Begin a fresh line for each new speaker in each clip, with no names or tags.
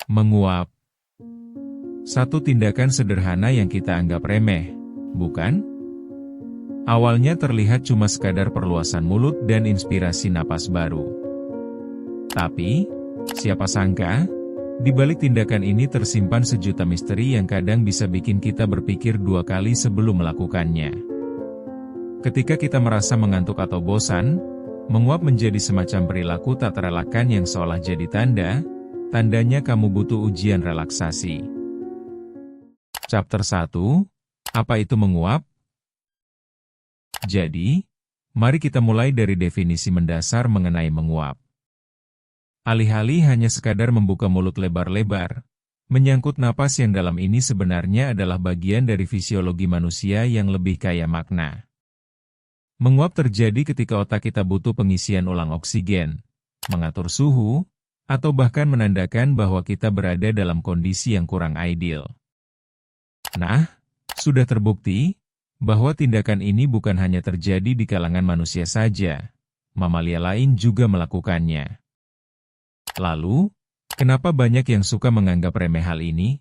Menguap. Satu tindakan sederhana yang kita anggap remeh, bukan? Awalnya terlihat cuma sekadar perluasan mulut dan inspirasi napas baru. Tapi, siapa sangka, di balik tindakan ini tersimpan sejuta misteri yang kadang bisa bikin kita berpikir dua kali sebelum melakukannya. Ketika kita merasa mengantuk atau bosan, menguap menjadi semacam perilaku tak terelakkan yang seolah jadi tandanya kamu butuh ujian relaksasi. Chapter 1, apa itu menguap? Jadi, mari kita mulai dari definisi mendasar mengenai menguap. Alih-alih hanya sekadar membuka mulut lebar-lebar, menyangkut napas yang dalam ini sebenarnya adalah bagian dari fisiologi manusia yang lebih kaya makna. Menguap terjadi ketika otak kita butuh pengisian ulang oksigen, mengatur suhu, atau bahkan menandakan bahwa kita berada dalam kondisi yang kurang ideal. Nah, sudah terbukti bahwa tindakan ini bukan hanya terjadi di kalangan manusia saja, mamalia lain juga melakukannya. Lalu, kenapa banyak yang suka menganggap remeh hal ini?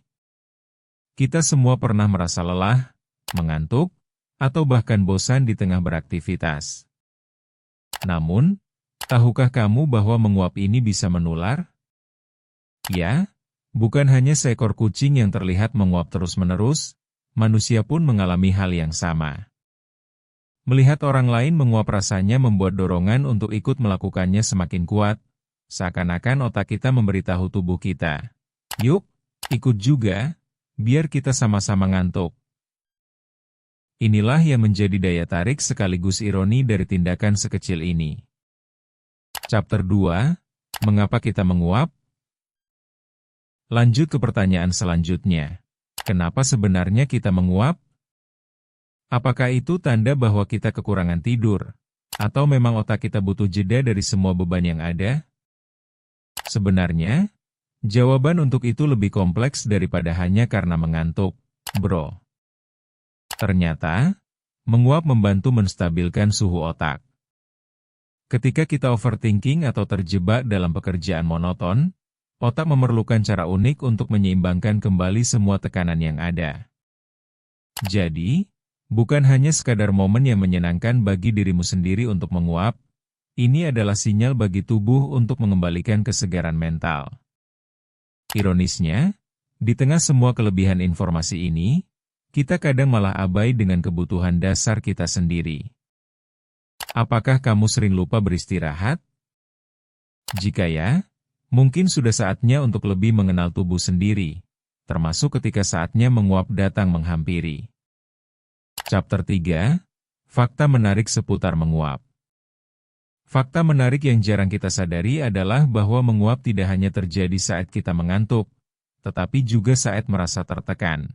Kita semua pernah merasa lelah, mengantuk, atau bahkan bosan di tengah beraktivitas. Namun, tahukah kamu bahwa menguap ini bisa menular? Ya, bukan hanya seekor kucing yang terlihat menguap terus-menerus, manusia pun mengalami hal yang sama. Melihat orang lain menguap rasanya membuat dorongan untuk ikut melakukannya semakin kuat, seakan-akan otak kita memberitahu tubuh kita, "Yuk, ikut juga, biar kita sama-sama ngantuk." Inilah yang menjadi daya tarik sekaligus ironi dari tindakan sekecil ini. Chapter 2, Mengapa kita menguap? Lanjut ke pertanyaan selanjutnya. Kenapa sebenarnya kita menguap? Apakah itu tanda bahwa kita kekurangan tidur? Atau memang otak kita butuh jeda dari semua beban yang ada? Sebenarnya, jawaban untuk itu lebih kompleks daripada hanya karena mengantuk, bro. Ternyata, menguap membantu menstabilkan suhu otak. Ketika kita overthinking atau terjebak dalam pekerjaan monoton, otak memerlukan cara unik untuk menyeimbangkan kembali semua tekanan yang ada. Jadi, bukan hanya sekadar momen yang menyenangkan bagi dirimu sendiri untuk menguap, ini adalah sinyal bagi tubuh untuk mengembalikan kesegaran mental. Ironisnya, di tengah semua kelebihan informasi ini, kita kadang malah abai dengan kebutuhan dasar kita sendiri. Apakah kamu sering lupa beristirahat? Jika ya, mungkin sudah saatnya untuk lebih mengenal tubuh sendiri, termasuk ketika saatnya menguap datang menghampiri. Chapter 3, Fakta menarik seputar menguap. Fakta menarik yang jarang kita sadari adalah bahwa menguap tidak hanya terjadi saat kita mengantuk, tetapi juga saat merasa tertekan.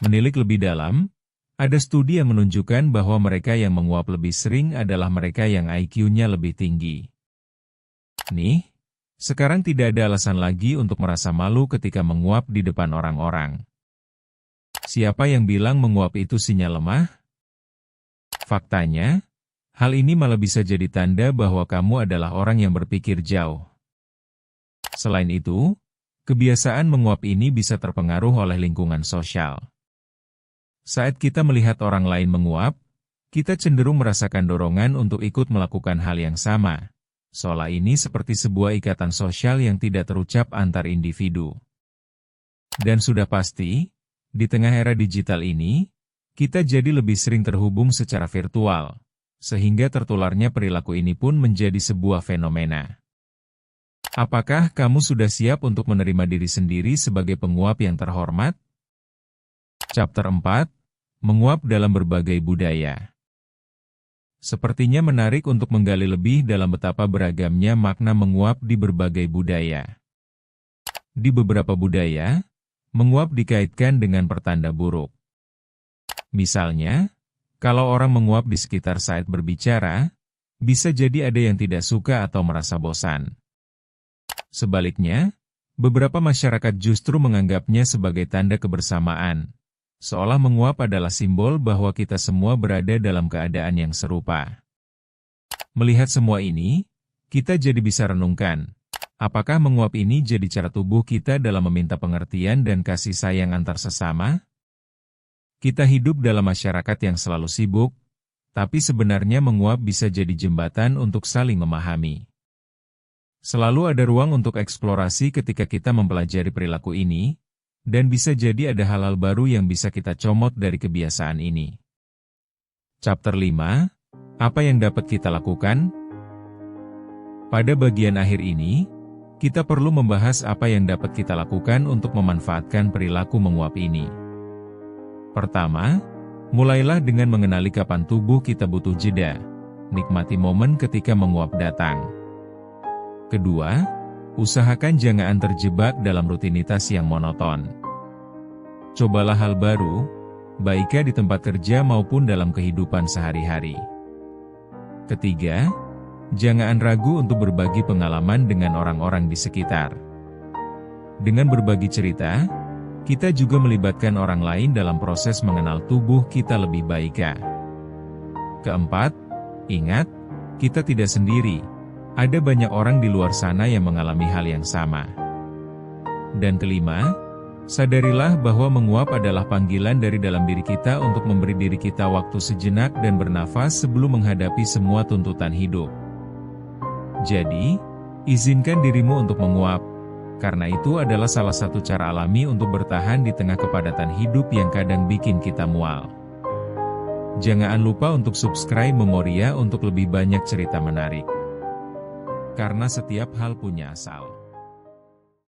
Menilik lebih dalam, ada studi yang menunjukkan bahwa mereka yang menguap lebih sering adalah mereka yang IQ-nya lebih tinggi. Nih, sekarang tidak ada alasan lagi untuk merasa malu ketika menguap di depan orang-orang. Siapa yang bilang menguap itu sinyal lemah? Faktanya, hal ini malah bisa jadi tanda bahwa kamu adalah orang yang berpikir jauh. Selain itu, kebiasaan menguap ini bisa terpengaruh oleh lingkungan sosial. Saat kita melihat orang lain menguap, kita cenderung merasakan dorongan untuk ikut melakukan hal yang sama. Seolah ini seperti sebuah ikatan sosial yang tidak terucap antar individu. Dan sudah pasti, di tengah era digital ini, kita jadi lebih sering terhubung secara virtual, sehingga tertularnya perilaku ini pun menjadi sebuah fenomena. Apakah kamu sudah siap untuk menerima diri sendiri sebagai penguap yang terhormat? Chapter 4, Menguap dalam berbagai budaya. Sepertinya menarik untuk menggali lebih dalam betapa beragamnya makna menguap di berbagai budaya. Di beberapa budaya, menguap dikaitkan dengan pertanda buruk. Misalnya, kalau orang menguap di sekitar saat berbicara, bisa jadi ada yang tidak suka atau merasa bosan. Sebaliknya, beberapa masyarakat justru menganggapnya sebagai tanda kebersamaan, seolah menguap adalah simbol bahwa kita semua berada dalam keadaan yang serupa. Melihat semua ini, kita jadi bisa renungkan, Apakah menguap ini jadi cara tubuh kita dalam meminta pengertian dan kasih sayang antar sesama? Kita hidup dalam masyarakat yang selalu sibuk, tapi sebenarnya menguap bisa jadi jembatan untuk saling memahami. Selalu ada ruang untuk eksplorasi ketika kita mempelajari perilaku ini, dan bisa jadi ada hal-hal baru yang bisa kita comot dari kebiasaan ini. Chapter 5, apa yang dapat kita lakukan? Pada bagian akhir ini, kita perlu membahas apa yang dapat kita lakukan untuk memanfaatkan perilaku menguap ini. Pertama, mulailah dengan mengenali kapan tubuh kita butuh jeda. Nikmati momen ketika menguap datang. Kedua, usahakan jangan terjebak dalam rutinitas yang monoton. Cobalah hal baru, baik di tempat kerja maupun dalam kehidupan sehari-hari. Ketiga, jangan ragu untuk berbagi pengalaman dengan orang-orang di sekitar. Dengan berbagi cerita, kita juga melibatkan orang lain dalam proses mengenal tubuh kita lebih baik. Keempat, ingat, kita tidak sendiri. Ada banyak orang di luar sana yang mengalami hal yang sama. Dan kelima, sadarilah bahwa menguap adalah panggilan dari dalam diri kita untuk memberi diri kita waktu sejenak dan bernafas sebelum menghadapi semua tuntutan hidup. Jadi, izinkan dirimu untuk menguap, karena itu adalah salah satu cara alami untuk bertahan di tengah kepadatan hidup yang kadang bikin kita mual. Jangan lupa untuk subscribe Memoria untuk lebih banyak cerita menarik. Karena setiap hal punya asal.